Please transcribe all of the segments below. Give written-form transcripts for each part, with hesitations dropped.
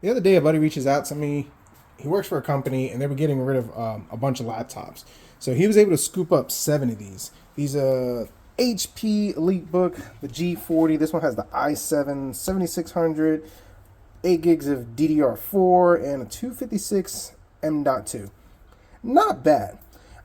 The other day, a buddy reaches out to me. He works for a company, and they were getting rid of a bunch of laptops. So he was able to scoop up 7 of these. These HP EliteBook, the G40. This one has the i7 7600, 8 gigs of DDR4, and a 256 M.2. Not bad.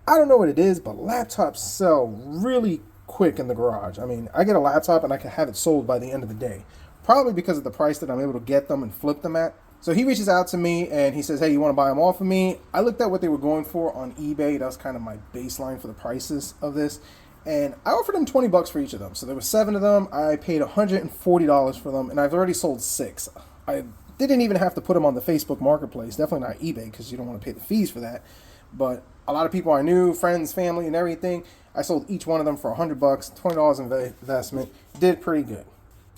I don't know what it is, but laptops sell really quick in the garage. I mean, I get a laptop and I can have it sold by the end of the day. Probably because of the price that I'm able to get them and flip them at. So he reaches out to me and he says, hey, you want to buy them off of me? I looked at what they were going for on eBay. That was kind of my baseline for the prices of this. And I offered him 20 bucks for each of them. So there were 7 of them. I paid $140 for them, and I've already sold 6. I didn't even have to put them on the Facebook Marketplace. Definitely not eBay, because you don't want to pay the fees for that. But a lot of people I knew, friends, family, and everything, I sold each one of them for 100 bucks, $20 investment. Did pretty good.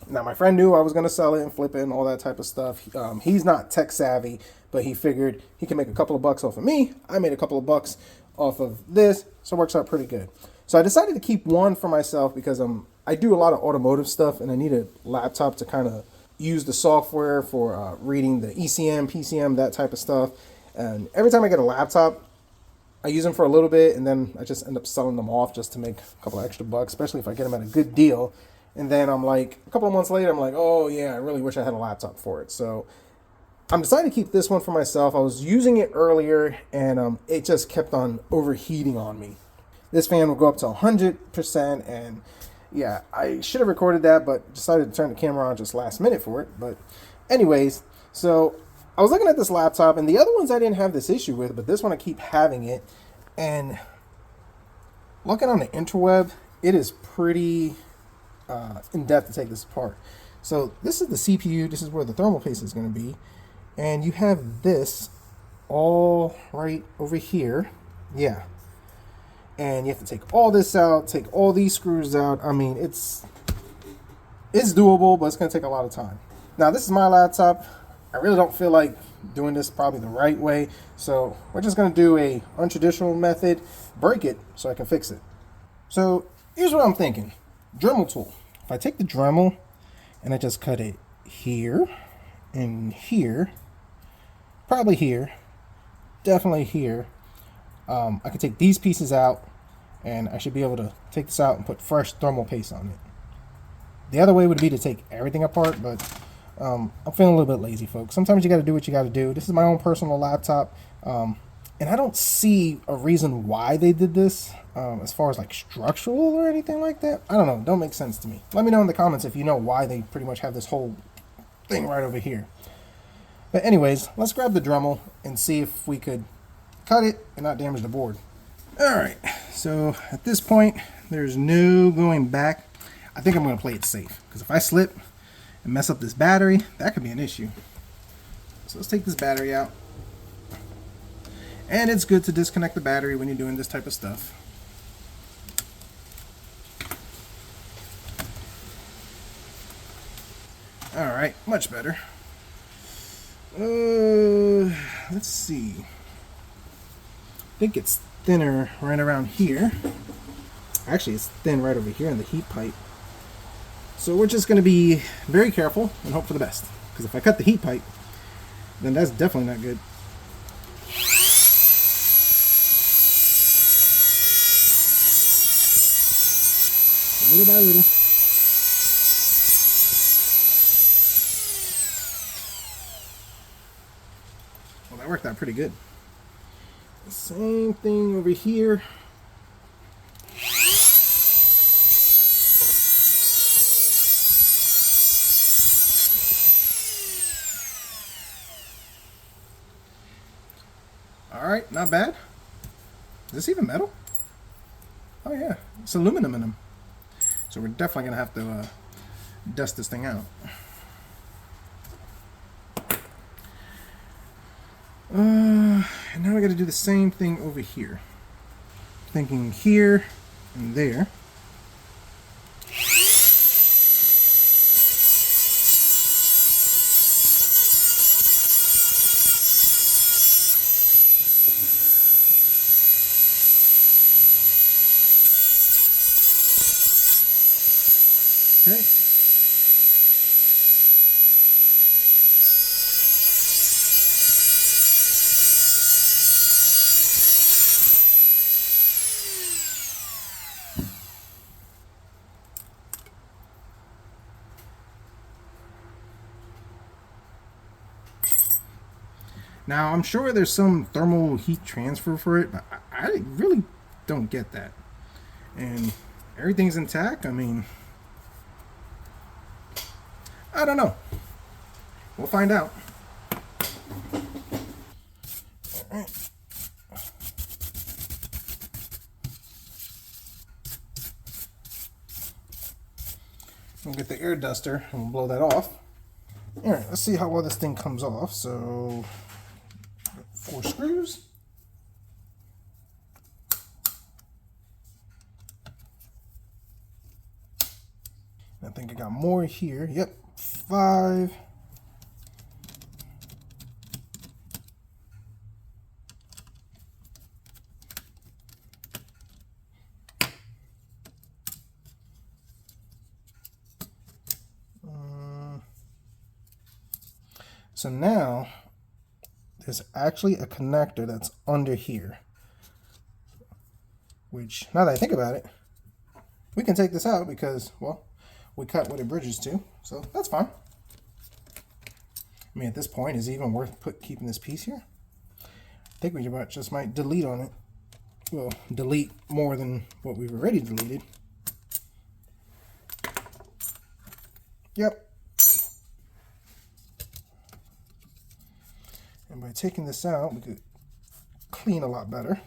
Now, my friend knew I was going to sell it and flip it and all that type of stuff. He's not tech savvy, but he figured he can make a couple of bucks off of me. I made a couple of bucks off of this, so it works out pretty good. So I decided to keep one for myself because I do a lot of automotive stuff, and I need a laptop to kind of use the software for reading the ECM, PCM, that type of stuff. And every time I get a laptop, I use them for a little bit, and then I just end up selling them off just to make a couple of extra bucks, especially if I get them at a good deal. And then I'm like, a couple of months later, I'm like, oh yeah, I really wish I had a laptop for it. So I'm deciding to keep this one for myself. I was using it earlier, and it just kept on overheating on me. This fan will go up to 100%, and yeah, I should have recorded that, but decided to turn the camera on just last minute for it. But anyways, so I was looking at this laptop, and the other ones I didn't have this issue with, but this one I keep having it. And looking on the interweb, it is pretty in depth to take this apart. So this is the CPU. This is where the thermal paste is going to be, and you have this all right over here. Yeah. And you have to take all this out, take all these screws out. I mean, it's doable, but it's going to take a lot of time. Now, this is my laptop. I really don't feel like doing this probably the right way. So we're just going to do a untraditional method, break it so I can fix it. So here's what I'm thinking. Dremel tool. If I take the Dremel and I just cut it here and here, probably here, definitely here, I can take these pieces out, and I should be able to take this out and put fresh thermal paste on it. The other way would be to take everything apart, but I'm feeling a little bit lazy, folks. Sometimes you got to do what you got to do. This is my own personal laptop, and I don't see a reason why they did this as far as like structural or anything like that. I don't know. Don't make sense to me. Let me know in the comments if you know why they pretty much have this whole thing right over here. But anyways, let's grab the Dremel and see if we could cut it and not damage the board. Alright, so at this point, there's no going back. I think I'm going to play it safe, because if I slip and mess up this battery, that could be an issue. So let's take this battery out. And it's good to disconnect the battery when you're doing this type of stuff. Alright, much better. Let's see. I think it's thinner right around here. Actually, it's thin right over here in the heat pipe. So we're just going to be very careful and hope for the best. Because if I cut the heat pipe, then that's definitely not good. Little by little. Well, that worked out pretty good. The same thing over here. Alright, not bad. Is this even metal? Oh yeah, it's aluminum in them. So we're definitely going to have to dust this thing out. And now we got to do the same thing over here. Thinking here and there. Okay. Now, I'm sure there's some thermal heat transfer for it, but I really don't get that. And everything's intact. I mean, I don't know. We'll find out. All right. We'll get the air duster and we'll blow that off. All right, let's see how well this thing comes off. So, 4 screws. I think I got more here. Yep, 5. So now there's actually a connector that's under here, which now that I think about it, we can take this out because, well, we cut what it bridges to, so that's fine. I mean, at this point, is it even worth keeping this piece here? I think we just might delete on it. Well, delete more than what we've already deleted. Yep. And by taking this out, we could clean a lot better.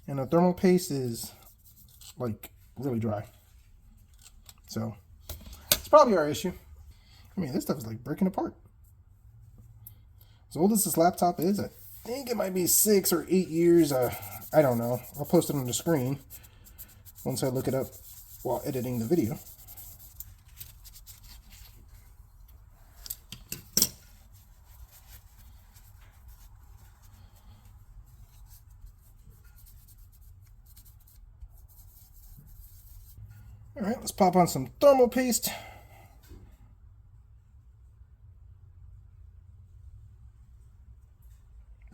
And the thermal paste is like really dry. So it's probably our issue. I mean, this stuff is like breaking apart. As old as this laptop is, I think it might be 6 or 8 years. I don't know. I'll post it on the screen once I look it up while editing the video. All right, let's pop on some thermal paste.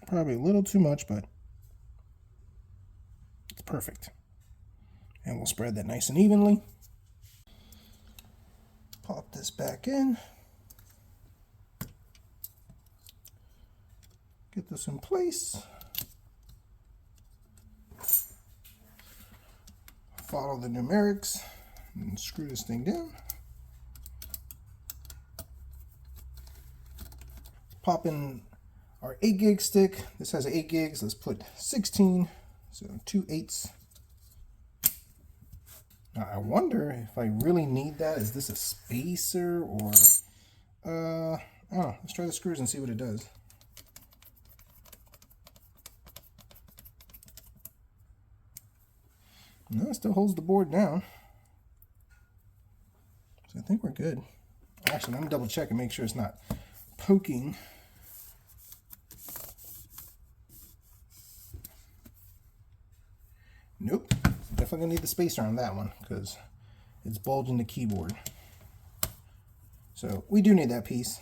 Probably a little too much, but it's perfect. And we'll spread that nice and evenly. Pop this back in. Get this in place. Follow the numerics and screw this thing down. Pop in our 8 gig stick. This has 8 gigs. Let's put 16, so 2 8s. Now, I wonder if I really need that. Is this a spacer or I don't know. Let's try the screws and see what it does. No, it still holds the board down. So I think we're good. Actually, I'm gonna double check and make sure it's not poking. Nope. Definitely gonna need the spacer on that one because it's bulging the keyboard. So we do need that piece.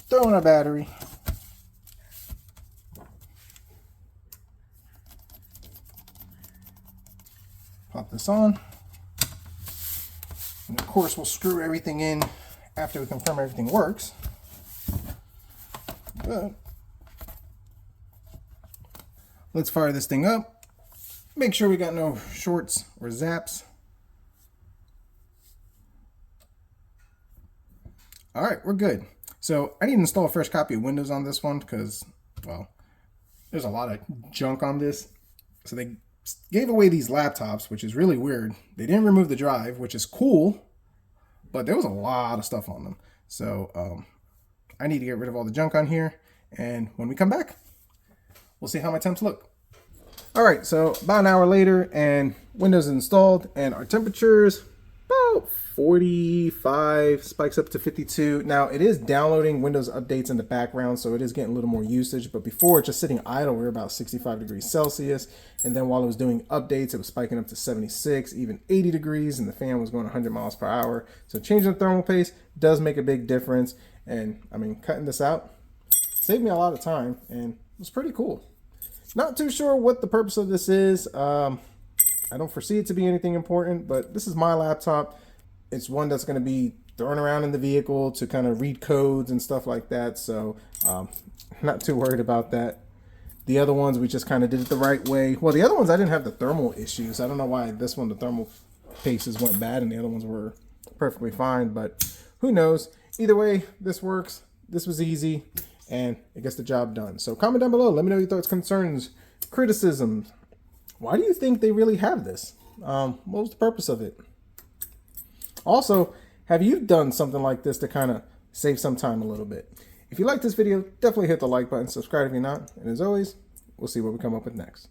Throw in our battery. Pop this on. And of course, we'll screw everything in after we confirm everything works. But let's fire this thing up. Make sure we got no shorts or zaps. All right, we're good. So I need to install a fresh copy of Windows on this one because, well, there's a lot of junk on this. So they gave away these laptops, which is really weird. They didn't remove the drive, which is cool, but there was a lot of stuff on them. So I need to get rid of all the junk on here. And when we come back, we'll see how my temps look. All right, so about an hour later and Windows is installed and our temperatures about 45, spikes up to 52. Now it is downloading Windows updates in the background, so it is getting a little more usage, but before, just sitting idle, we were about 65 degrees Celsius, and then while it was doing updates, it was spiking up to 76, even 80 degrees, and the fan was going 100 miles per hour. So changing the thermal paste does make a big difference, and I mean, cutting this out saved me a lot of time, and it was pretty cool. Not too sure what the purpose of this is. I don't foresee it to be anything important, but this is my laptop. It's one that's going to be thrown around in the vehicle to kind of read codes and stuff like that. So not too worried about that. The other ones, we just kind of did it the right way. Well, the other ones, I didn't have the thermal issues. I don't know why this one, the thermal pastes went bad and the other ones were perfectly fine, but who knows? Either way, this works. This was easy and it gets the job done. So comment down below. Let me know your thoughts, concerns, criticisms. Why do you think they really have this? What was the purpose of it? Also, have you done something like this to kind of save some time a little bit? If you like this video, definitely hit the like button, subscribe if you're not, and as always, we'll see what we come up with next.